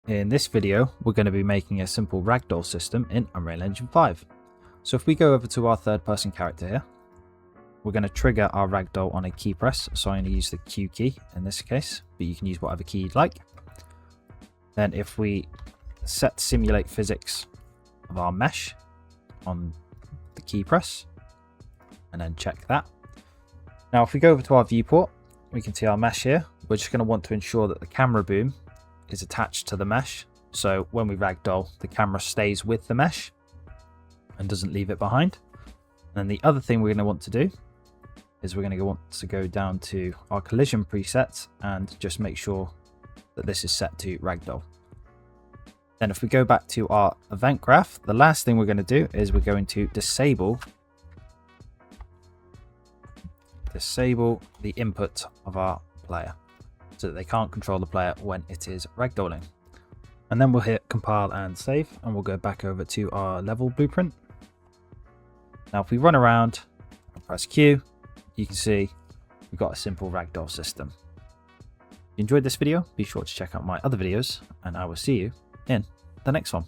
In this video, we're going to be making a simple ragdoll system in Unreal Engine 5. So if we go over to our third person character here, we're going to trigger our ragdoll on a key press. So I'm going to use the Q key in this case, but you can use whatever key you'd like. Then if we set simulate physics of our mesh on the key press, and then check that. Now if we go over to our viewport, we can see our mesh here. We're just going to want to ensure that the camera boom is attached to the mesh, so when we ragdoll, the camera stays with the mesh and doesn't leave it behind. And the other thing we're going to want to do is we're going to want to go down to our collision presets and just make sure that this is set to ragdoll. Then if we go back to our event graph, the last thing we're going to do is we're going to disable the input of our player, so that they can't control the player when it is ragdolling. And then we'll hit compile and save, and we'll go back over to our level blueprint. Now if we run around and press Q, you can see we've got a simple ragdoll system. If you enjoyed this video, be sure to check out my other videos, and I will see you in the next one.